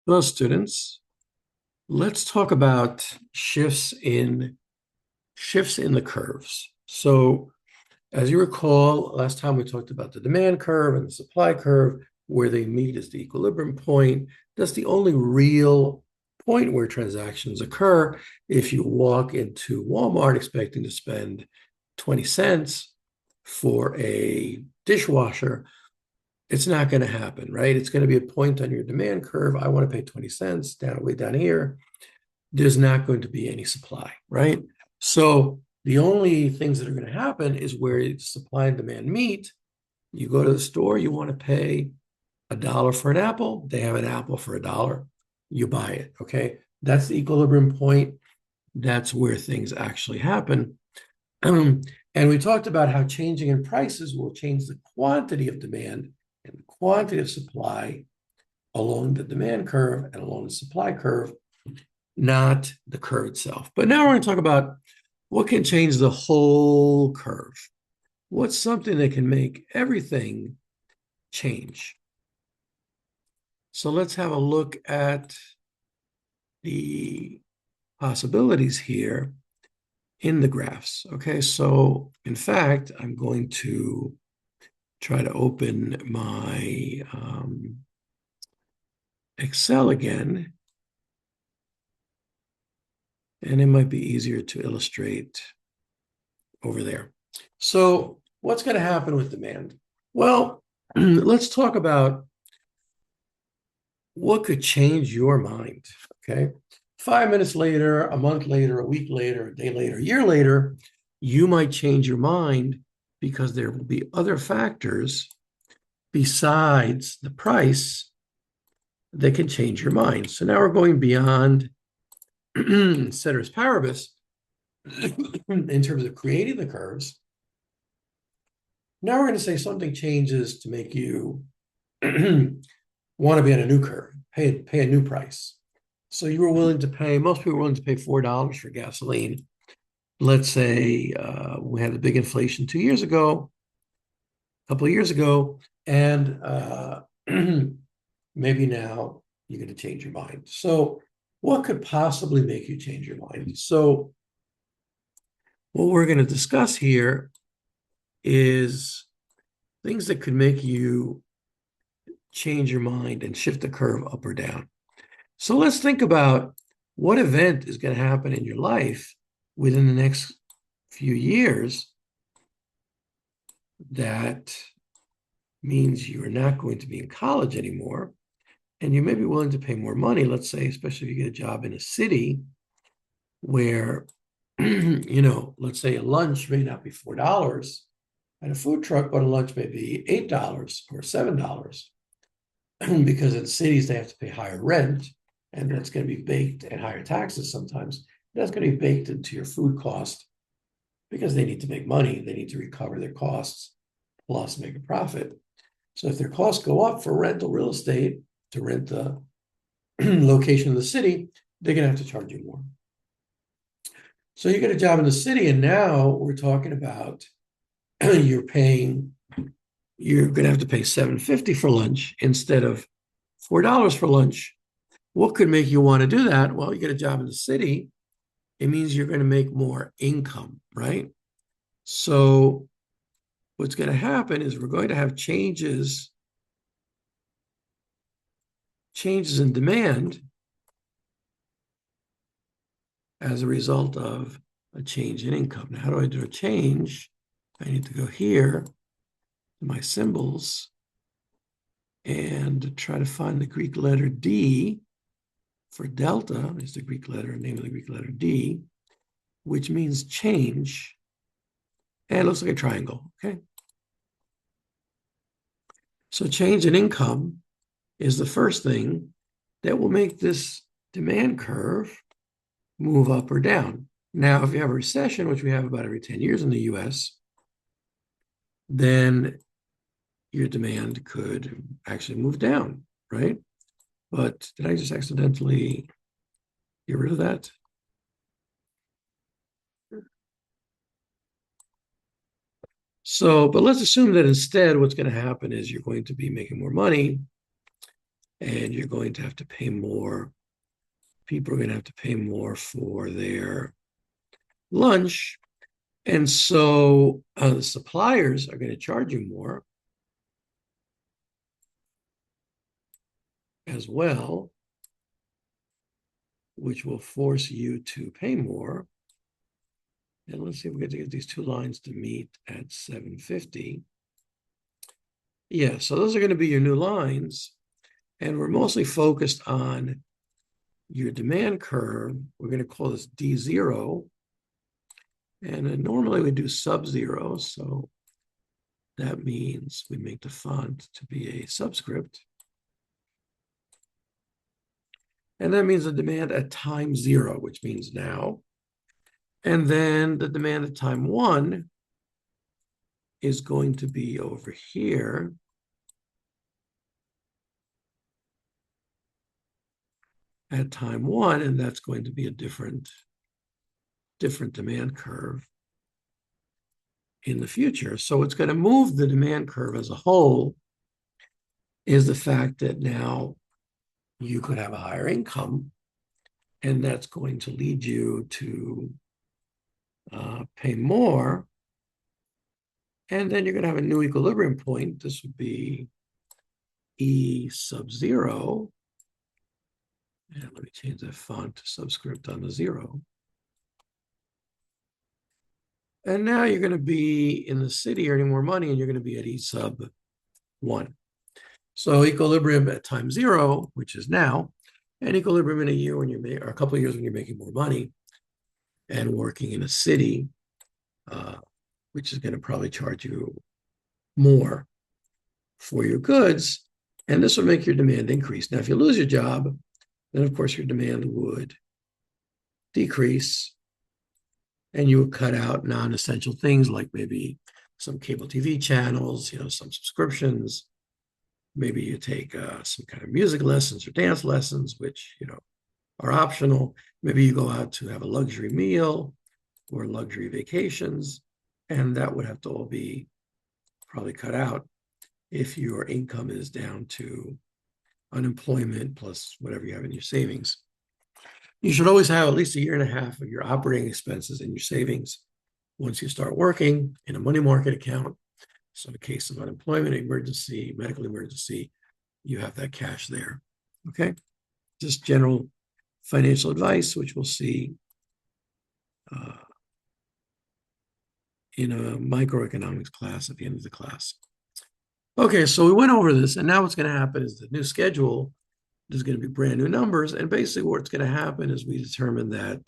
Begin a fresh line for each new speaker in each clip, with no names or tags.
Hello, students. Let's talk about shifts in the curves. So, as you recall, last time we talked about the demand curve and the supply curve. Where they meet is the equilibrium point. That's the only real point where transactions occur. If you walk into Walmart expecting to spend 20 cents for a dishwasher, it's not going to happen, right? It's going to be a point on your demand curve. I want to pay 20 cents way down here. There's not going to be any supply, right? So the only things that are going to happen is where supply and demand meet. You go to the store, you want to pay $1 for an apple. They have an apple for $1. You buy it, okay? That's the equilibrium point. That's where things actually happen. Um, and we talked about how changing in prices will change the quantity of demand and the quantity of supply along the demand curve and along the supply curve, not the curve itself. But now we're going to talk about what can change the whole curve. What's something that can make everything change? So let's have a look at the possibilities here in the graphs. Okay, so in fact, I'm going to try to open my Excel again, and it might be easier to illustrate over there. So what's going to happen with demand? Well, let's talk about what could change your mind, okay? 5 minutes later, a month later, a week later, a day later, a year later, you might change your mind because there will be other factors besides the price that can change your mind. So now we're going beyond ceteris paribus in terms of creating the curves. Now we're going to say something changes to make you want to be on a new curve, pay a new price. So you were willing to pay, most people were willing to pay $4 for gasoline. Let's say we had a big inflation 2 years ago, a couple of years ago, and maybe now you're going to change your mind. So what could possibly make you change your mind? So what we're going to discuss here is things that could make you change your mind and shift the curve up or down. So let's think about what event is going to happen in your life within the next few years that means you're not going to be in college anymore, and you may be willing to pay more money, let's say, especially if you get a job in a city where, let's say a lunch may not be $4 at a food truck, but a lunch may be $8 or $7 because in cities they have to pay higher rent, and that's going to be baked and higher taxes sometimes. That's going to be baked into your food cost because they need to make money. They need to recover their costs plus make a profit. So if their costs go up for rental real estate to rent the location of the city, they're going to have to charge you more. So you get a job in the city, and now we're talking about you're going to have to pay $7.50 for lunch instead of $4 for lunch. What could make you want to do that? Well, you get a job in the city, it means you're going to make more income, right? So what's going to happen is we're going to have changes in demand as a result of a change in income. Now, how do I do a change? I need to go here to my symbols and try to find the Greek letter D for delta. Is the Greek letter, name of the Greek letter D, which means change. And it looks like a triangle, okay? So change in income is the first thing that will make this demand curve move up or down. Now, if you have a recession, which we have about every 10 years in the US, then your demand could actually move down, right? But did I just accidentally get rid of that? So, but let's assume that instead what's going to happen is you're going to be making more money and you're going to have to pay more. People are going to have to pay more for their lunch. And so the suppliers are going to charge you more as well, which will force you to pay more. And let's see if we get to get these two lines to meet at 750. Yeah, so those are going to be your new lines. And we're mostly focused on your demand curve. We're going to call this D0. And normally we do sub-zero. So that means we make the font to be a subscript. And that means the demand at time 0, which means now. And then the demand at time 1 is going to be over here. At time 1, and that's going to be a different demand curve in the future. So what's going to move the demand curve as a whole is the fact that now you could have a higher income, and that's going to lead you to pay more. And then you're going to have a new equilibrium point. This would be E sub 0. And let me change that font to subscript on the 0. And now you're going to be in the city earning more money, and you're going to be at E sub 1. So equilibrium at time 0, which is now, and equilibrium in a year when you're or a couple of years when you're making more money and working in a city, which is going to probably charge you more for your goods. And this will make your demand increase. Now, if you lose your job, then of course your demand would decrease, and you would cut out non-essential things like maybe some cable TV channels, some subscriptions. Maybe you take some kind of music lessons or dance lessons, which, are optional. Maybe you go out to have a luxury meal or luxury vacations, and that would have to all be probably cut out if your income is down to unemployment plus whatever you have in your savings. You should always have at least a year and a half of your operating expenses in your savings once you start working in a money market account. So in case of unemployment, emergency, medical emergency, you have that cash there. Okay? Just general financial advice, which we'll see in a microeconomics class at the end of the class. Okay, so we went over this, and now what's going to happen is the new schedule, there's going to be brand new numbers, and basically what's going to happen is we determine that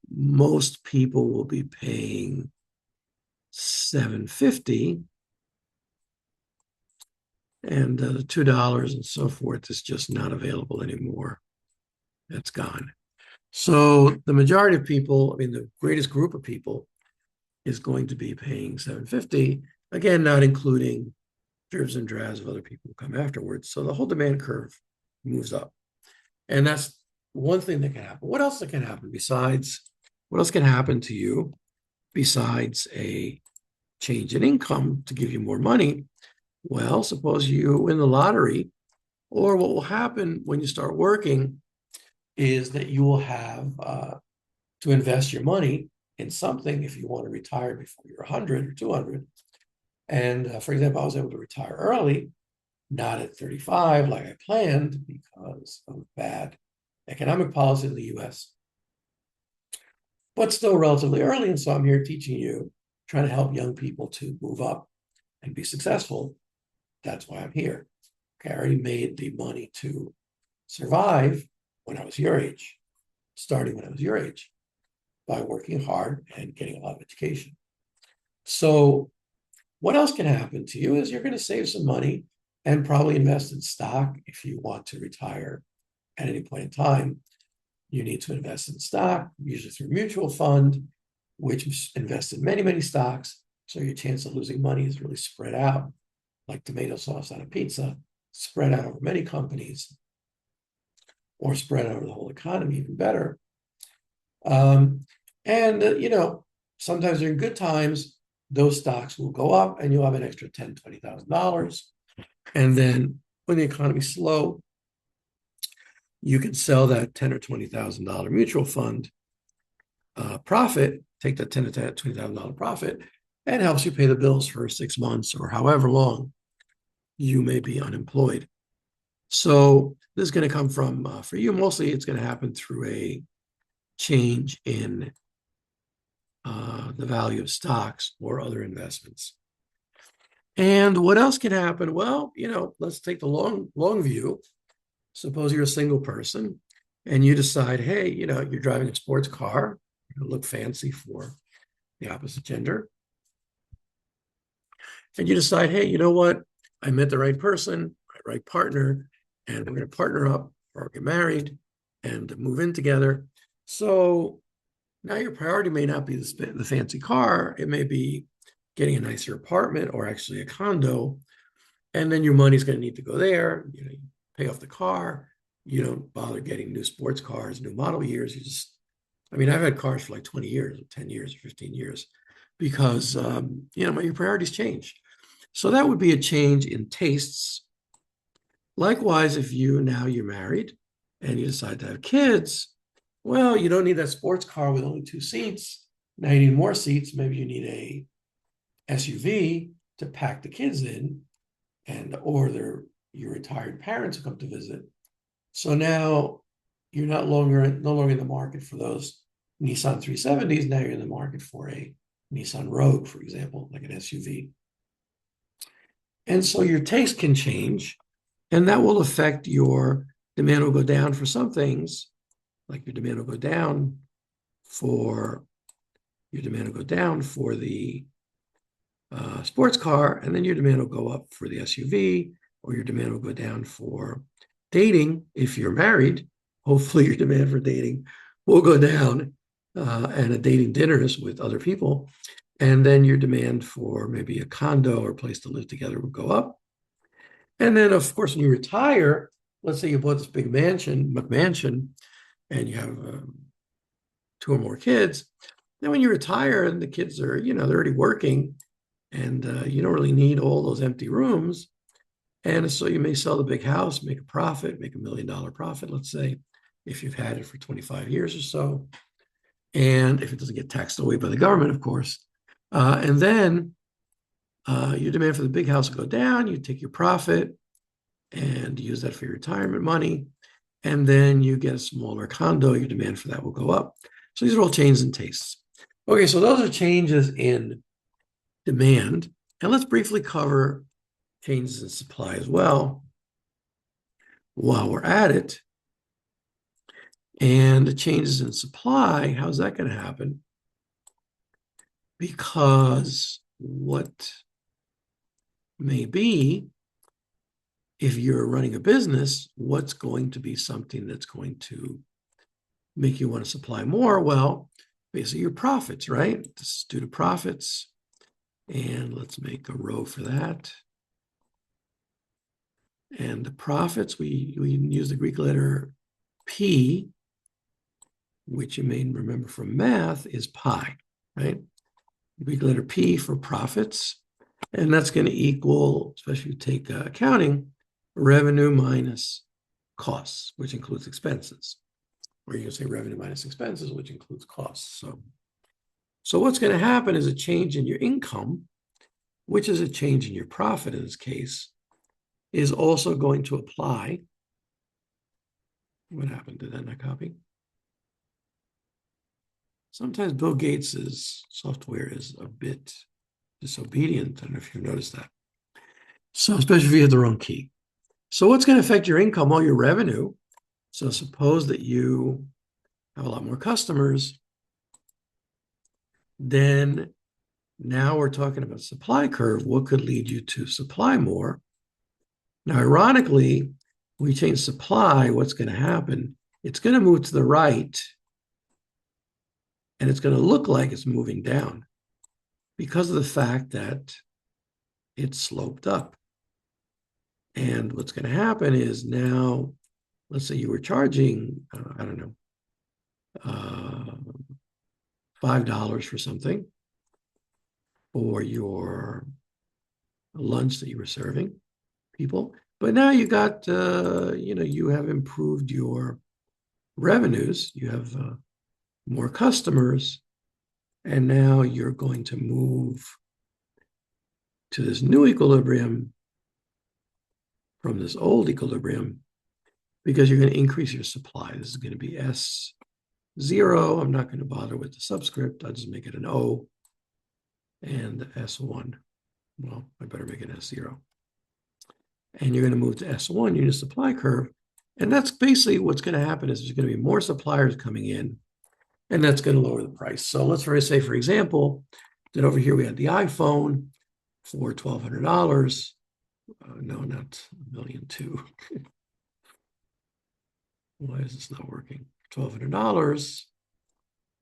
most people will be paying $7.50, and the $2 and so forth is just not available anymore. That's gone. So the majority of people, the greatest group of people is going to be paying $7.50, again, not including dribs and drabs of other people who come afterwards. So the whole demand curve moves up. And that's one thing that can happen. What else can happen what else can happen to you besides a change in income to give you more money? Well, suppose you win the lottery, or what will happen when you start working is that you will have to invest your money in something if you want to retire before you're 100 or 200. And for example, I was able to retire early, not at 35 like I planned because of bad economic policy in the US, but still relatively early. And so I'm here teaching you, trying to help young people to move up and be successful. That's why I'm here. Okay, I already made the money to survive when I was your age, starting when I was your age, by working hard and getting a lot of education. So what else can happen to you is you're going to save some money and probably invest in stock if you want to retire at any point in time. You need to invest in stock, usually through a mutual fund, which invests in many, many stocks. So your chance of losing money is really spread out, like tomato sauce on a pizza, spread out over many companies, or spread out over the whole economy, even better. Sometimes during good times, those stocks will go up and you'll have an extra $10,000, $20,000. And then when the economy's slow, you can sell that $10,000 or $20,000 mutual fund profit, take that $10,000 to $20,000 profit, and helps you pay the bills for 6 months or however long you may be unemployed. So this is going to come from, for you, mostly it's going to happen through a change in the value of stocks or other investments. And what else can happen? Well, let's take the long view. Suppose you're a single person and you decide, hey, you're driving a sports car, you look fancy for the opposite gender. And you decide, hey, you know what? I met the right person, right partner, and we're going to partner up or get married and move in together. So now your priority may not be the fancy car. It may be getting a nicer apartment or actually a condo. And then your money's going to need to go there. You pay off the car. You don't bother getting new sports cars, new model years. I've had cars for like 20 years, or 10 years, or 15 years because, your priorities change. So that would be a change in tastes. Likewise, if you're married and you decide to have kids, well, you don't need that sports car with only 2 seats. Now you need more seats. Maybe you need a SUV to pack the kids in, or they're your retired parents who come to visit. So now you're no longer in the market for those Nissan 370s. Now you're in the market for a Nissan Rogue, for example, like an SUV. And so your taste can change, and that will affect your demand will go down for some things, like your demand will go down for the sports car, and then your demand will go up for the SUV, or your demand will go down for dating. If you're married, hopefully your demand for dating will go down, and a dating dinners with other people. And then your demand for maybe a condo or place to live together will go up. And then, of course, when you retire, let's say you bought this big McMansion, and you have 2 or more kids. Then when you retire and the kids are, they're already working, and you don't really need all those empty rooms. And so you may sell the big house, make a profit, make $1 million profit, let's say, if you've had it for 25 years or so. And if it doesn't get taxed away by the government, of course. And then your demand for the big house will go down. You take your profit and use that for your retirement money. And then you get a smaller condo, your demand for that will go up. So these are all changes in tastes. Okay, so those are changes in demand. And let's briefly cover changes in supply as well while we're at it. And the changes in supply, how's that going to happen? Because what may be, if you're running a business, what's going to be something that's going to make you want to supply more? Well, basically your profits, right? This is due to profits. And let's make a row for that. And the profits, we use the Greek letter P, which you may remember from math is pi, right? Greek letter P for profits. And that's going to equal, especially if you take accounting, revenue minus costs, which includes expenses. Or you can say revenue minus expenses, which includes costs. So what's going to happen is a change in your income, which is a change in your profit in this case, is also going to apply. What happened to that not copy? Sometimes Bill Gates's software is a bit disobedient. I don't know if you've noticed that. So especially if you hit the wrong key. So what's going to affect your income? Well, your revenue. So suppose that you have a lot more customers. Then now we're talking about supply curve. What could lead you to supply more? Now, ironically, when we change supply, what's going to happen? It's going to move to the right, and it's going to look like it's moving down because of the fact that it's sloped up. And what's going to happen is now, let's say you were charging, I don't know, $5 for something for your lunch that you were serving people. But now you got, you have improved your revenues, you have more customers, and now you're going to move to this new equilibrium from this old equilibrium because you're going to increase your supply. This is going to be S0. I'm not going to bother with the subscript. I'll just make it an O and S1. Well, I better make it S0. And you're going to move to S1, unit supply curve. And that's basically what's going to happen is there's going to be more suppliers coming in, and that's going to lower the price. So let's say, for example, that over here we had the iPhone for $1,200. No, not $1,200,000. Why is this not working? $1,200.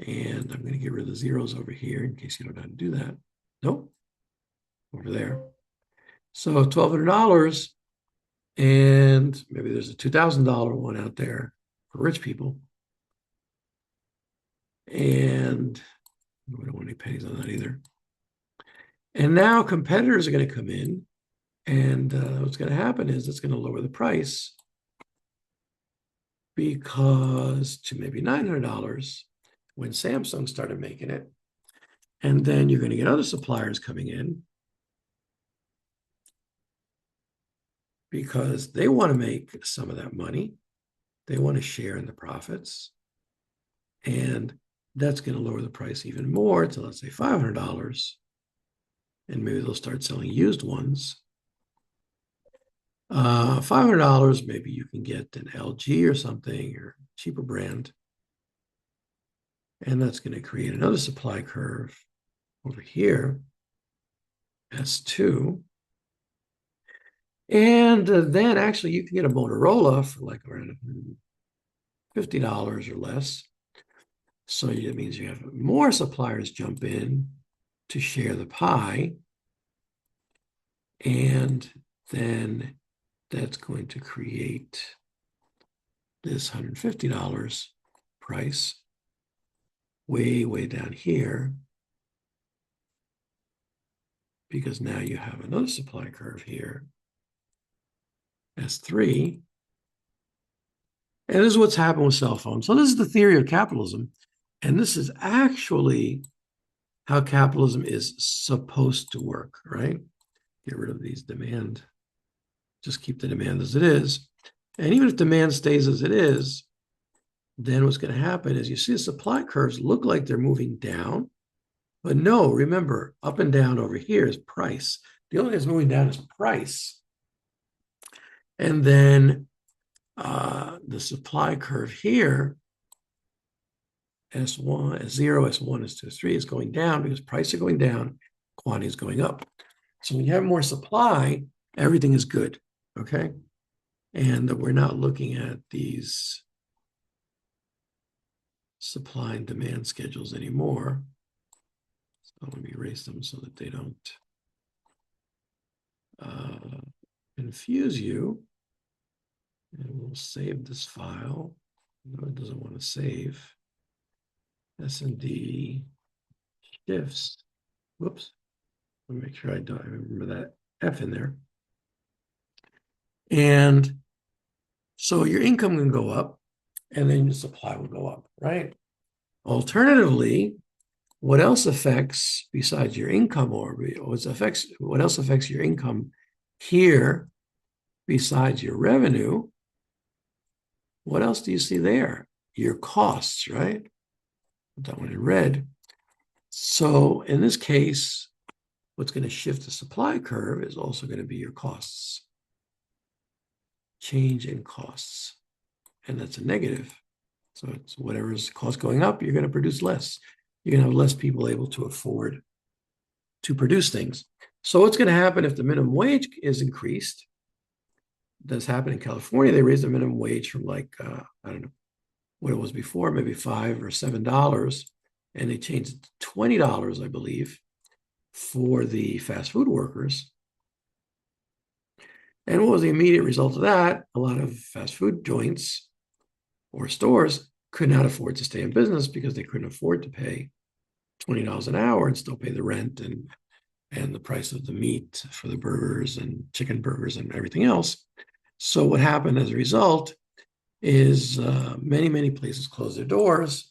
And I'm going to get rid of the zeros over here in case you don't know how to do that. Nope. Over there. So $1,200. And maybe there's a $2,000 one out there for rich people. And we don't want any pennies on that either. And now competitors are going to come in. And what's going to happen is it's going to lower the price because to maybe $900 when Samsung started making it. And then you're going to get other suppliers coming in because they want to make some of that money. They want to share in the profits. And that's going to lower the price even more to, let's say, $500. And maybe they'll start selling used ones. $500, maybe you can get an LG or something or cheaper brand. And that's going to create another supply curve over here, S2. And then actually you can get a Motorola for like around $50 or less. So it means you have more suppliers jump in to share the pie. And then that's going to create this $150 price way, way down here. Because now you have another supply curve here, S3. And this is what's happened with cell phones. So this is the theory of capitalism. And this is actually how capitalism is supposed to work, right? Get rid of these demand. Just keep the demand as it is. And even if demand stays as it is, then what's going to happen is you see the supply curves look like they're moving down. But no, remember, up and down over here is price. The only thing that's moving down is price. And then the supply curve here, S1, S0, S1, S2, S3 is going down because prices are going down, quantity is going up. So when you have more supply, everything is good, okay? And we're not looking at these supply and demand schedules anymore. So let me erase them so that they don't confuse you. And we'll save this file. No, it doesn't want to save. S&D shifts. Whoops. Let me make sure I remember that F in there. And so your income can go up and then your supply will go up, right? Alternatively, what else affects besides your income or what else affects your income here besides your revenue? What else do you see there? Your costs, right? Put that one in red. So in this case, what's going to shift the supply curve is also going to be your costs. Change in costs. And that's a negative. So it's whatever's cost going up, you're going to produce less. You're going to have less people able to afford to produce things. So what's going to happen if the minimum wage is increased? That's happened in California. They raised the minimum wage from like, I don't know what it was before, maybe $5 or $7. And they changed it to $20, I believe, for the fast food workers. And what was the immediate result of that? A lot of fast food joints or stores could not afford to stay in business because they couldn't afford to pay $20 an hour and still pay the rent and the price of the meat for the burgers and chicken burgers and everything else. So what happened as a result is many places closed their doors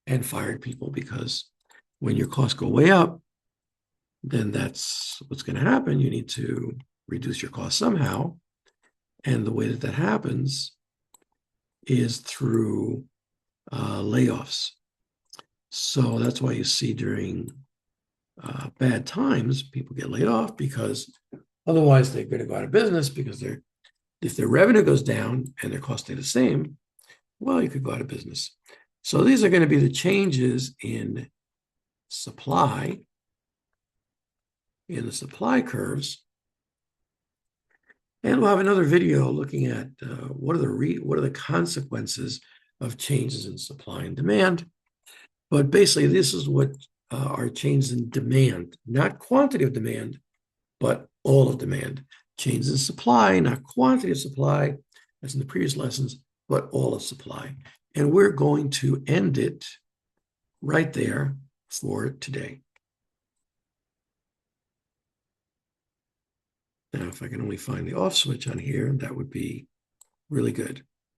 and fired people, because when your costs go way up, then that's what's going to happen. You need to reduce your costs somehow. And the way that that happens is through layoffs. So that's why you see during bad times, people get laid off, because otherwise they're going to go out of business, because if their revenue goes down and their costs stay the same, well, you could go out of business. So these are going to be the changes in supply, in the supply curves. And we'll have another video looking at what are the consequences of changes in supply and demand. But basically, this is what are changes in demand, not quantity of demand, but all of demand. Changes in supply, not quantity of supply, as in the previous lessons, but all of supply. And we're going to end it right there for today. Now, if I can only find the off switch on here, that would be really good.